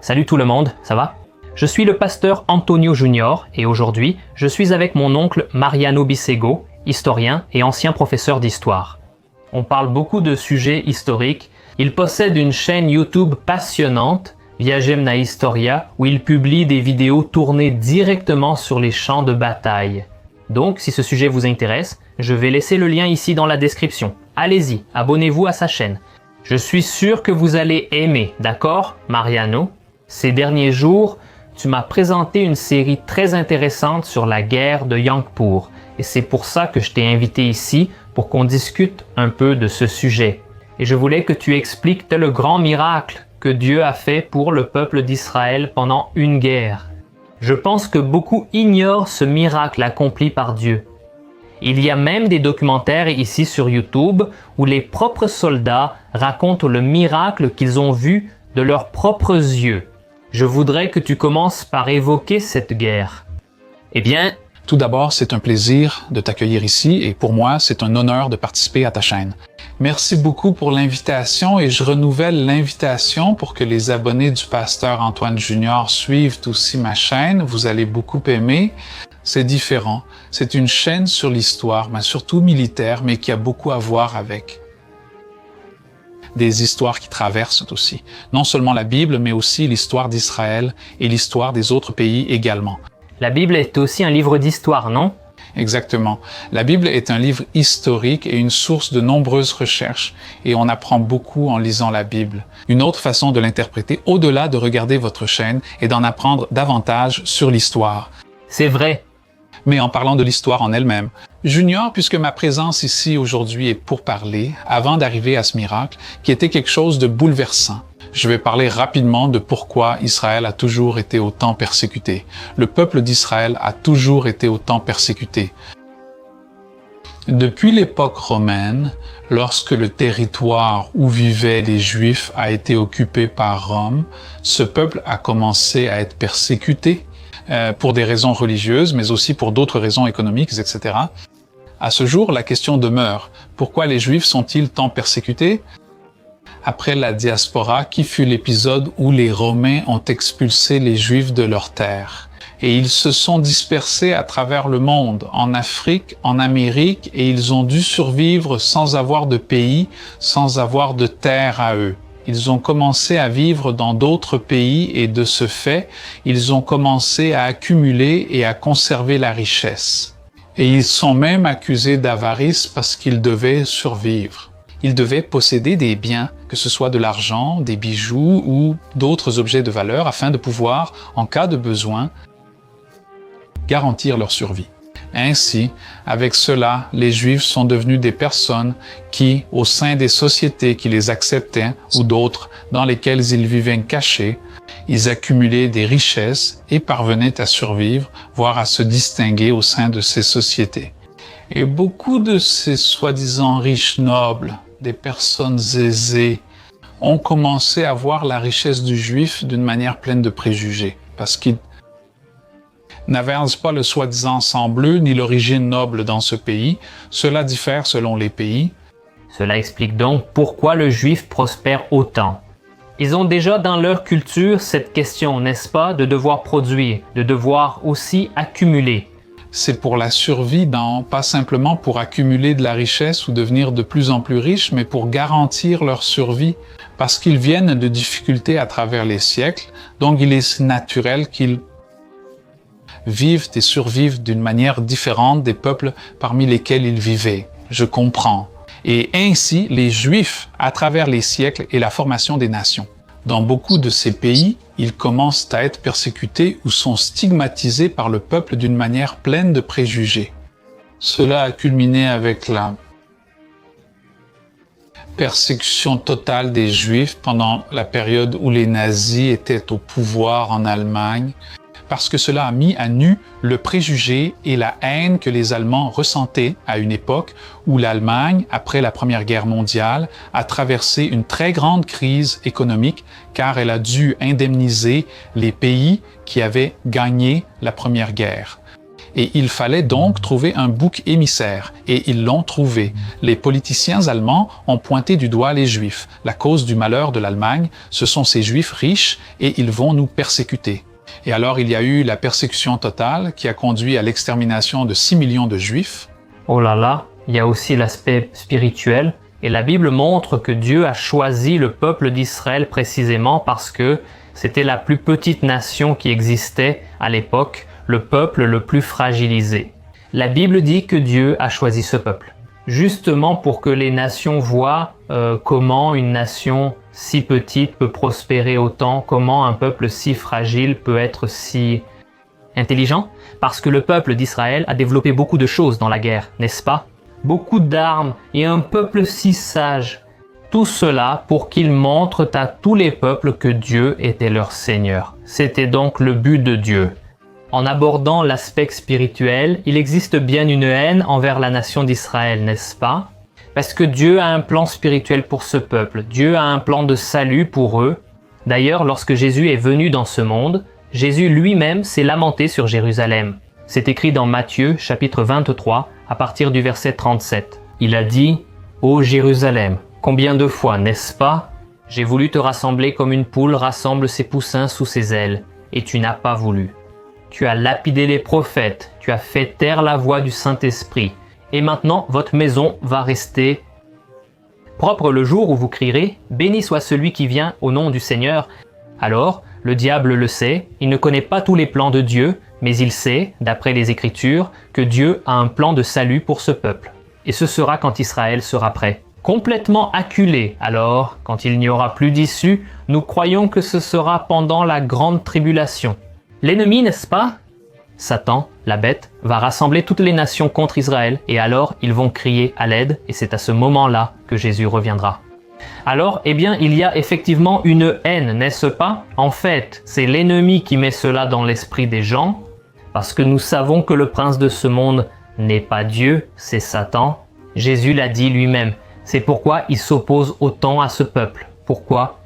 Salut tout le monde, ça va? Je suis le pasteur Antonio Junior et aujourd'hui, je suis avec mon oncle Mariano Bisego, historien et ancien professeur d'histoire. On parle beaucoup de sujets historiques. Il possède une chaîne YouTube passionnante, Viagem na Historia, où il publie des vidéos tournées directement sur les champs de bataille. Donc, si ce sujet vous intéresse, je vais laisser le lien ici dans la description. Allez-y, abonnez-vous à sa chaîne. Je suis sûr que vous allez aimer, d'accord, Mariano? Ces derniers jours, tu m'as présenté une série très intéressante sur la guerre de Yangpur, et c'est pour ça que je t'ai invité ici pour qu'on discute un peu de ce sujet. Et je voulais que tu expliques le grand miracle que Dieu a fait pour le peuple d'Israël pendant une guerre. Je pense que beaucoup ignorent ce miracle accompli par Dieu. Il y a même des documentaires ici sur YouTube où les propres soldats racontent le miracle qu'ils ont vu de leurs propres yeux. Je voudrais que tu commences par évoquer cette guerre. Eh bien, tout d'abord, c'est un plaisir de t'accueillir ici et pour moi, c'est un honneur de participer à ta chaîne. Merci beaucoup pour l'invitation et je renouvelle l'invitation pour que les abonnés du pasteur Antoine Junior suivent aussi ma chaîne. Vous allez beaucoup aimer. C'est différent. C'est une chaîne sur l'histoire, mais surtout militaire, mais qui a beaucoup à voir avec des histoires qui traversent aussi. Non seulement la Bible, mais aussi l'histoire d'Israël et l'histoire des autres pays également. La Bible est aussi un livre d'histoire, non? Exactement. La Bible est un livre historique et une source de nombreuses recherches, et on apprend beaucoup en lisant la Bible. Une autre façon de l'interpréter, au-delà de regarder votre chaîne, est d'en apprendre davantage sur l'histoire. C'est vrai. Mais en parlant de l'histoire en elle-même. Junior, puisque ma présence ici aujourd'hui est pour parler, avant d'arriver à ce miracle, qui était quelque chose de bouleversant. Je vais parler rapidement de pourquoi Israël a toujours été autant persécuté. Le peuple d'Israël a toujours été autant persécuté. Depuis l'époque romaine, lorsque le territoire où vivaient les Juifs a été occupé par Rome, ce peuple a commencé à être persécuté pour des raisons religieuses, mais aussi pour d'autres raisons économiques, etc. À ce jour, la question demeure. Pourquoi les Juifs sont-ils tant persécutés? Après la diaspora, qui fut l'épisode où les Romains ont expulsé les Juifs de leur terre. Et ils se sont dispersés à travers le monde, en Afrique, en Amérique, et ils ont dû survivre sans avoir de pays, sans avoir de terre à eux. Ils ont commencé à vivre dans d'autres pays et de ce fait, ils ont commencé à accumuler et à conserver la richesse. Et ils sont même accusés d'avarice parce qu'ils devaient survivre. Ils devaient posséder des biens, que ce soit de l'argent, des bijoux ou d'autres objets de valeur afin de pouvoir, en cas de besoin, garantir leur survie. Ainsi, avec cela, les Juifs sont devenus des personnes qui, au sein des sociétés qui les acceptaient ou d'autres dans lesquelles ils vivaient cachés, ils accumulaient des richesses et parvenaient à survivre, voire à se distinguer au sein de ces sociétés. Et beaucoup de ces soi-disant riches nobles, des personnes aisées, ont commencé à voir la richesse du Juif d'une manière pleine de préjugés, parce qu'ils n'avancent pas le soi-disant sang bleu ni l'origine noble dans ce pays. Cela diffère selon les pays. Cela explique donc pourquoi le Juif prospère autant. Ils ont déjà dans leur culture cette question, n'est-ce pas, de devoir produire, de devoir aussi accumuler. C'est pour la survie, pas simplement pour accumuler de la richesse ou devenir de plus en plus riches, mais pour garantir leur survie, parce qu'ils viennent de difficultés à travers les siècles, donc il est naturel qu'ils vivent et survivent d'une manière différente des peuples parmi lesquels ils vivaient. Je comprends. Et ainsi, les Juifs, à travers les siècles et la formation des nations. Dans beaucoup de ces pays, ils commencent à être persécutés ou sont stigmatisés par le peuple d'une manière pleine de préjugés. Cela a culminé avec la persécution totale des Juifs pendant la période où les nazis étaient au pouvoir en Allemagne, parce que cela a mis à nu le préjugé et la haine que les Allemands ressentaient à une époque où l'Allemagne, après la Première Guerre mondiale, a traversé une très grande crise économique car elle a dû indemniser les pays qui avaient gagné la Première Guerre. Et il fallait donc trouver un bouc émissaire, et ils l'ont trouvé. Les politiciens allemands ont pointé du doigt les Juifs. La cause du malheur de l'Allemagne, ce sont ces Juifs riches, et ils vont nous persécuter. Et alors il y a eu la persécution totale qui a conduit à l'extermination de 6 millions de Juifs. Oh là là, il y a aussi l'aspect spirituel. Et la Bible montre que Dieu a choisi le peuple d'Israël précisément parce que c'était la plus petite nation qui existait à l'époque, le peuple le plus fragilisé. La Bible dit que Dieu a choisi ce peuple, justement pour que les nations voient comment une nation si petite peut prospérer autant, comment un peuple si fragile peut être si intelligent, parce que le peuple d'Israël a développé beaucoup de choses dans la guerre, n'est-ce pas? Beaucoup d'armes et un peuple si sage. Tout cela pour qu'ils montrent à tous les peuples que Dieu était leur Seigneur. C'était donc le but de Dieu. En abordant l'aspect spirituel, il existe bien une haine envers la nation d'Israël, n'est-ce pas? Parce que Dieu a un plan spirituel pour ce peuple. Dieu a un plan de salut pour eux. D'ailleurs, lorsque Jésus est venu dans ce monde, Jésus lui-même s'est lamenté sur Jérusalem. C'est écrit dans Matthieu, chapitre 23, à partir du verset 37. Il a dit « Ô Jérusalem, combien de fois, n'est-ce pas? J'ai voulu te rassembler comme une poule rassemble ses poussins sous ses ailes, et tu n'as pas voulu. Tu as lapidé les prophètes, tu as fait taire la voix du Saint-Esprit, et maintenant votre maison va rester propre le jour où vous crierez « Béni soit celui qui vient au nom du Seigneur ». Alors, le diable le sait, il ne connaît pas tous les plans de Dieu, mais il sait, d'après les Écritures, que Dieu a un plan de salut pour ce peuple. Et ce sera quand Israël sera prêt. Complètement acculé, alors, quand il n'y aura plus d'issue, nous croyons que ce sera pendant la grande tribulation. L'ennemi, n'est-ce pas? Satan, la bête, va rassembler toutes les nations contre Israël, et alors ils vont crier à l'aide, et c'est à ce moment-là que Jésus reviendra. Alors, eh bien, il y a effectivement une haine, n'est-ce pas? En fait, c'est l'ennemi qui met cela dans l'esprit des gens, parce que nous savons que le prince de ce monde n'est pas Dieu, c'est Satan. Jésus l'a dit lui-même. C'est pourquoi il s'oppose autant à ce peuple. Pourquoi?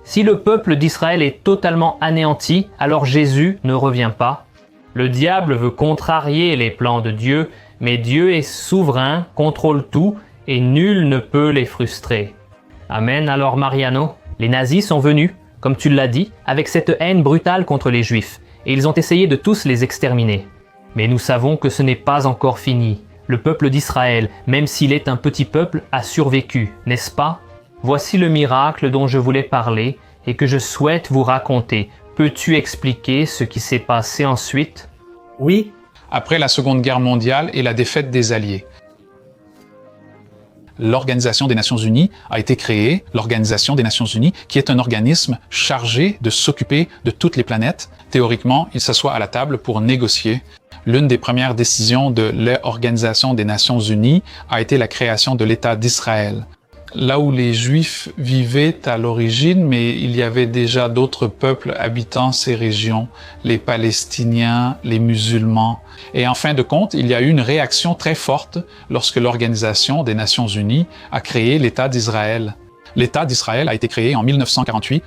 Si le peuple d'Israël est totalement anéanti, alors Jésus ne revient pas. Le diable veut contrarier les plans de Dieu, mais Dieu est souverain, contrôle tout, et nul ne peut les frustrer. Amen alors Mariano. Les nazis sont venus, comme tu l'as dit, avec cette haine brutale contre les Juifs, et ils ont essayé de tous les exterminer. Mais nous savons que ce n'est pas encore fini. Le peuple d'Israël, même s'il est un petit peuple, a survécu, n'est-ce pas? Voici le miracle dont je voulais parler et que je souhaite vous raconter. Peux-tu expliquer ce qui s'est passé ensuite? Oui. Après la Seconde Guerre mondiale et la défaite des Alliés, l'Organisation des Nations Unies a été créée, l'Organisation des Nations Unies, qui est un organisme chargé de s'occuper de toutes les planètes. Théoriquement, il s'assoit à la table pour négocier. L'une des premières décisions de l'Organisation des Nations Unies a été la création de l'État d'Israël. Là où les Juifs vivaient à l'origine, mais il y avait déjà d'autres peuples habitant ces régions, les Palestiniens, les musulmans. Et en fin de compte, il y a eu une réaction très forte lorsque l'Organisation des Nations Unies a créé l'État d'Israël. L'État d'Israël a été créé en 1948.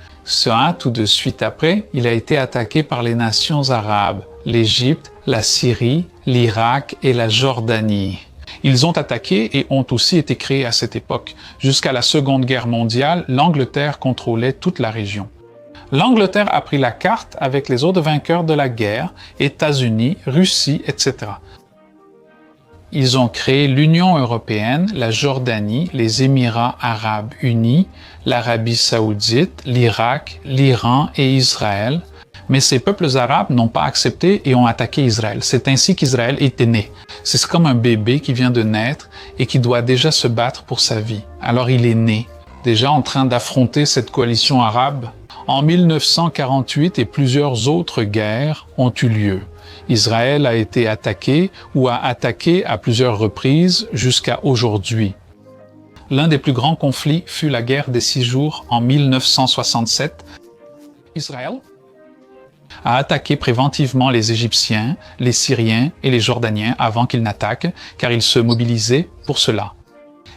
Tout de suite après, il a été attaqué par les nations arabes, l'Égypte, la Syrie, l'Irak et la Jordanie. Ils ont attaqué et ont aussi été créés à cette époque. Jusqu'à la Seconde Guerre mondiale, l'Angleterre contrôlait toute la région. L'Angleterre a pris la carte avec les autres vainqueurs de la guerre, États-Unis, Russie, etc. Ils ont créé l'Union européenne, la Jordanie, les Émirats arabes unis, l'Arabie saoudite, l'Irak, l'Iran et Israël. Mais ces peuples arabes n'ont pas accepté et ont attaqué Israël. C'est ainsi qu'Israël était né. C'est comme un bébé qui vient de naître et qui doit déjà se battre pour sa vie. Alors il est né, déjà en train d'affronter cette coalition arabe. En 1948 et plusieurs autres guerres ont eu lieu. Israël a été attaqué ou a attaqué à plusieurs reprises jusqu'à aujourd'hui. L'un des plus grands conflits fut la guerre des 6 jours en 1967. Israël a attaqué préventivement les Égyptiens, les Syriens et les Jordaniens avant qu'ils n'attaquent, car ils se mobilisaient pour cela.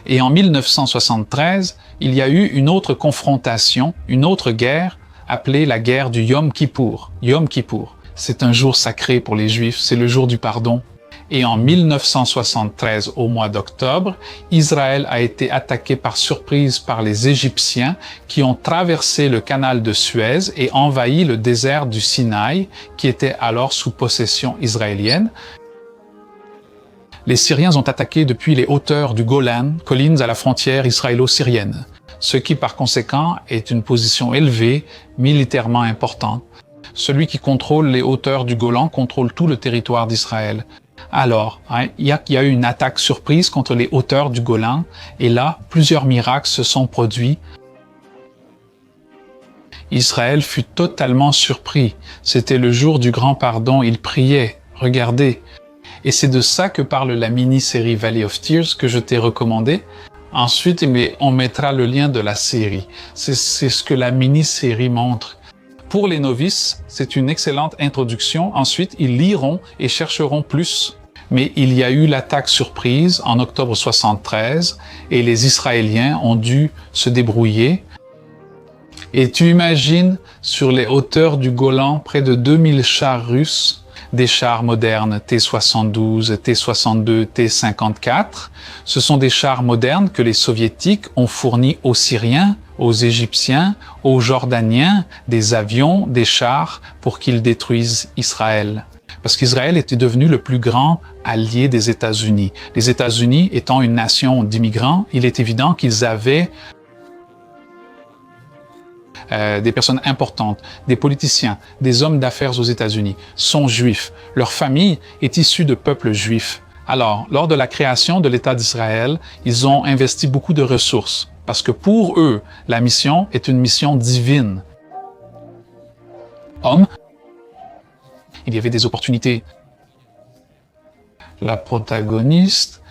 Et en 1973, il y a eu une autre confrontation, une autre guerre, appelée la guerre du Yom Kippour. Yom Kippour, c'est un jour sacré pour les Juifs, c'est le jour du pardon. Et en 1973, au mois d'octobre, Israël a été attaqué par surprise par les Égyptiens qui ont traversé le canal de Suez et envahi le désert du Sinaï, qui était alors sous possession israélienne. Les Syriens ont attaqué depuis les hauteurs du Golan, collines à la frontière israélo-syrienne, ce qui par conséquent est une position élevée, militairement importante. Celui qui contrôle les hauteurs du Golan contrôle tout le territoire d'Israël. Alors, il y a eu une attaque surprise contre les hauteurs du Golan, et là, plusieurs miracles se sont produits. Israël fut totalement surpris. C'était le jour du grand pardon, il priait. Regardez. Et c'est de ça que parle la mini-série Valley of Tears que je t'ai recommandé. Ensuite, on mettra le lien de la série. C'est ce que la mini-série montre. Pour les novices, c'est une excellente introduction. Ensuite, ils liront et chercheront plus. Mais il y a eu l'attaque surprise en octobre 73 et les Israéliens ont dû se débrouiller. Et tu imagines, sur les hauteurs du Golan, près de 2000 chars russes, des chars modernes T-72, T-62, T-54. Ce sont des chars modernes que les Soviétiques ont fournis aux Syriens, aux Égyptiens, aux Jordaniens, des avions, des chars pour qu'ils détruisent Israël. Parce qu'Israël était devenu le plus grand allié des États-Unis. Les États-Unis étant une nation d'immigrants, il est évident qu'ils avaient des personnes importantes, des politiciens, des hommes d'affaires aux États-Unis, sont juifs. Leur famille est issue de peuples juifs. Alors, lors de la création de l'État d'Israël, ils ont investi beaucoup de ressources, parce que pour eux, la mission est une mission divine. Hommes, il y avait des opportunités. La protagoniste,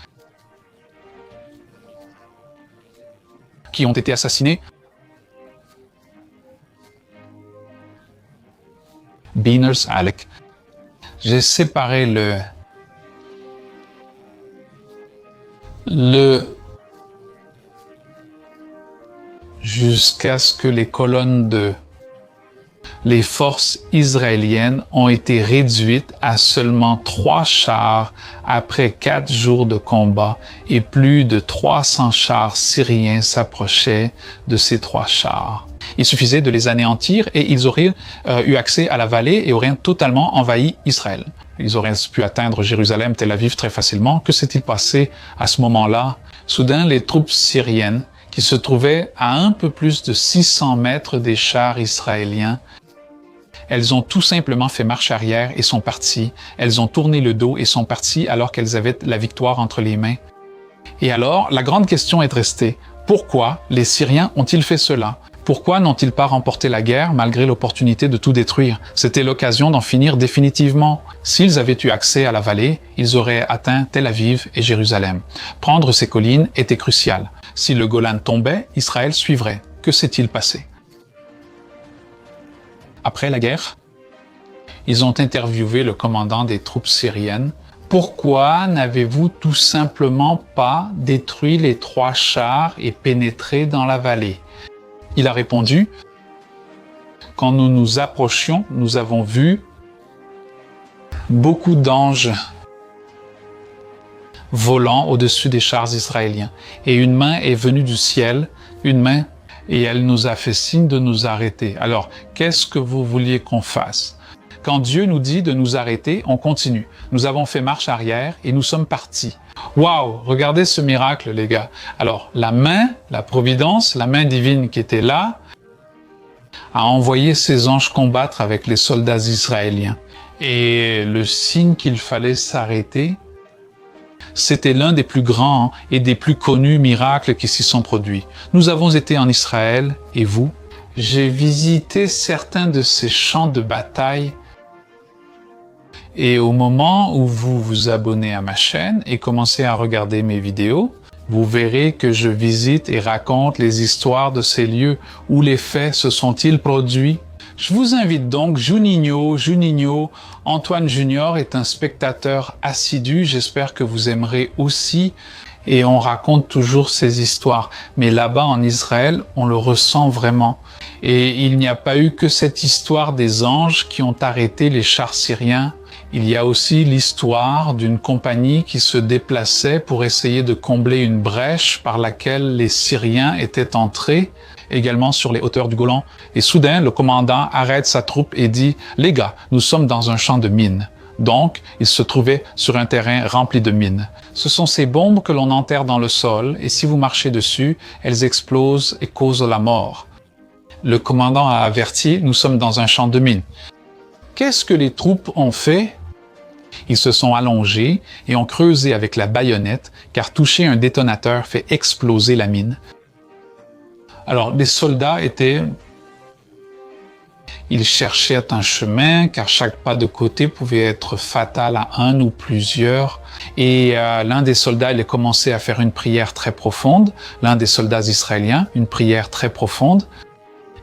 qui ont été assassinés. Beaners Alec. J'ai séparé jusqu'à ce que les colonnes les forces israéliennes ont été réduites à seulement 3 chars après 4 jours de combat et plus de 300 chars syriens s'approchaient de ces 3 chars. Il suffisait de les anéantir et ils auraient eu accès à la vallée et auraient totalement envahi Israël. Ils auraient pu atteindre Jérusalem, Tel Aviv très facilement. Que s'est-il passé à ce moment-là? Soudain, les troupes syriennes, qui se trouvaient à un peu plus de 600 mètres des chars israéliens, elles ont tout simplement fait marche arrière et sont parties. Elles ont tourné le dos et sont parties alors qu'elles avaient la victoire entre les mains. Et alors, la grande question est restée. Pourquoi les Syriens ont-ils fait cela? Pourquoi n'ont-ils pas remporté la guerre malgré l'opportunité de tout détruire? C'était l'occasion d'en finir définitivement. S'ils avaient eu accès à la vallée, ils auraient atteint Tel Aviv et Jérusalem. Prendre ces collines était crucial. Si le Golan tombait, Israël suivrait. Que s'est-il passé? Après la guerre, ils ont interviewé le commandant des troupes syriennes. Pourquoi n'avez-vous tout simplement pas détruit les 3 chars et pénétré dans la vallée? Il a répondu, « Quand nous nous approchions, nous avons vu beaucoup d'anges volant au-dessus des chars israéliens. Et une main est venue du ciel, une main, et elle nous a fait signe de nous arrêter. Alors, qu'est-ce que vous vouliez qu'on fasse? Quand Dieu nous dit de nous arrêter, on continue. Nous avons fait marche arrière et nous sommes partis. Waouh! Regardez ce miracle, les gars. Alors, la main, la providence, la main divine qui était là, a envoyé ses anges combattre avec les soldats israéliens. Et le signe qu'il fallait s'arrêter, c'était l'un des plus grands et des plus connus miracles qui s'y sont produits. Nous avons été en Israël, et vous? J'ai visité certains de ces champs de bataille. Et au moment où vous vous abonnez à ma chaîne et commencez à regarder mes vidéos, vous verrez que je visite et raconte les histoires de ces lieux où les faits se sont-ils produits. Je vous invite donc, Juninho, Antoine Junior est un spectateur assidu, j'espère que vous aimerez aussi. Et on raconte toujours ces histoires. Mais là-bas en Israël, on le ressent vraiment. Et il n'y a pas eu que cette histoire des anges qui ont arrêté les chars syriens Il y a aussi l'histoire d'une compagnie qui se déplaçait pour essayer de combler une brèche par laquelle les Syriens étaient entrés, également sur les hauteurs du Golan. Et soudain, le commandant arrête sa troupe et dit « Les gars, nous sommes dans un champ de mines. » Donc, il se trouvait sur un terrain rempli de mines. Ce sont ces bombes que l'on enterre dans le sol, et si vous marchez dessus, elles explosent et causent la mort. Le commandant a averti « Nous sommes dans un champ de mines. » Qu'est-ce que les troupes ont fait? Ils se sont allongés et ont creusé avec la baïonnette, car toucher un détonateur fait exploser la mine. Alors, les soldats ils cherchaient un chemin, car chaque pas de côté pouvait être fatal à un ou plusieurs. Et l'un des soldats, il a commencé à faire une prière très profonde, l'un des soldats israéliens, une prière très profonde.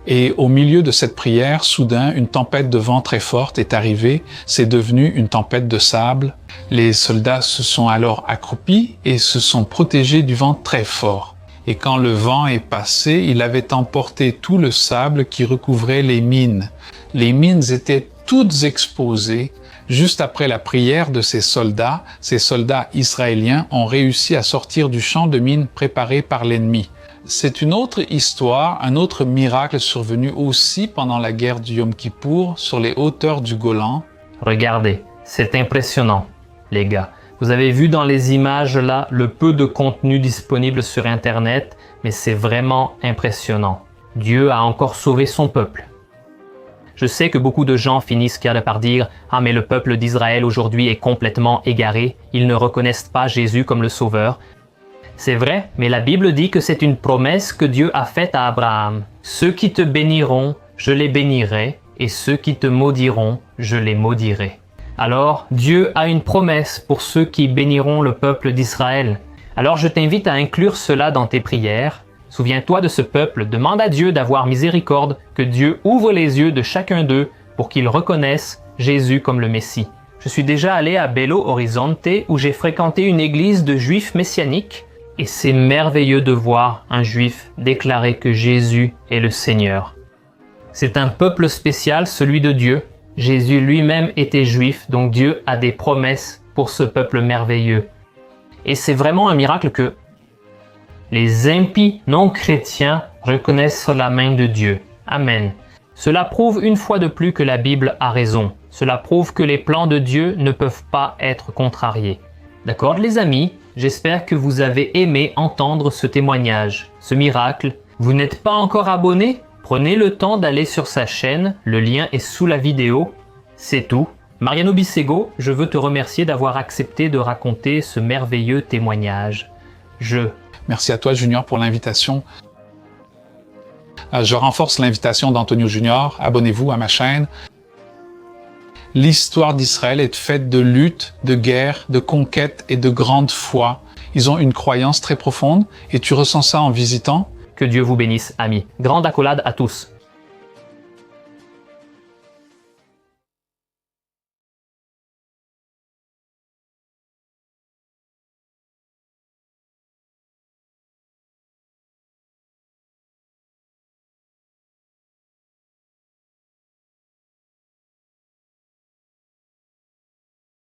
Et au milieu de cette prière, soudain, une tempête de vent très forte est arrivée. C'est devenu une tempête de sable. Les soldats se sont alors accroupis et se sont protégés du vent très fort. Et quand le vent est passé, il avait emporté tout le sable qui recouvrait les mines. Les mines étaient toutes exposées. Juste après la prière de ces soldats israéliens ont réussi à sortir du champ de mines préparé par l'ennemi. C'est une autre histoire, un autre miracle survenu aussi pendant la guerre du Yom Kippour sur les hauteurs du Golan. Regardez, c'est impressionnant, les gars. Vous avez vu dans les images là le peu de contenu disponible sur Internet, mais c'est vraiment impressionnant. Dieu a encore sauvé son peuple. Je sais que beaucoup de gens finissent par dire « Ah mais le peuple d'Israël aujourd'hui est complètement égaré, ils ne reconnaissent pas Jésus comme le Sauveur ». C'est vrai, mais la Bible dit que c'est une promesse que Dieu a faite à Abraham. « Ceux qui te béniront, je les bénirai, et ceux qui te maudiront, je les maudirai. » Alors, Dieu a une promesse pour ceux qui béniront le peuple d'Israël. Alors je t'invite à inclure cela dans tes prières. Souviens-toi de ce peuple, demande à Dieu d'avoir miséricorde, que Dieu ouvre les yeux de chacun d'eux pour qu'ils reconnaissent Jésus comme le Messie. Je suis déjà allé à Belo Horizonte où j'ai fréquenté une église de juifs messianiques et c'est merveilleux de voir un juif déclarer que Jésus est le Seigneur. C'est un peuple spécial, celui de Dieu. Jésus lui-même était juif, donc Dieu a des promesses pour ce peuple merveilleux. Et c'est vraiment un miracle que les impies non chrétiens reconnaissent la main de Dieu. Amen. Cela prouve une fois de plus que la Bible a raison. Cela prouve que les plans de Dieu ne peuvent pas être contrariés. D'accord les amis? J'espère que vous avez aimé entendre ce témoignage, ce miracle. Vous n'êtes pas encore abonné? Prenez le temps d'aller sur sa chaîne, le lien est sous la vidéo. C'est tout. Mariano Bisego, je veux te remercier d'avoir accepté de raconter ce merveilleux témoignage. Merci à toi Junior pour l'invitation. Je renforce l'invitation d'Antonio Junior. Abonnez-vous à ma chaîne. L'histoire d'Israël est faite de luttes, de guerres, de conquêtes et de grande foi. Ils ont une croyance très profonde et tu ressens ça en visitant. Que Dieu vous bénisse, amis. Grande accolade à tous.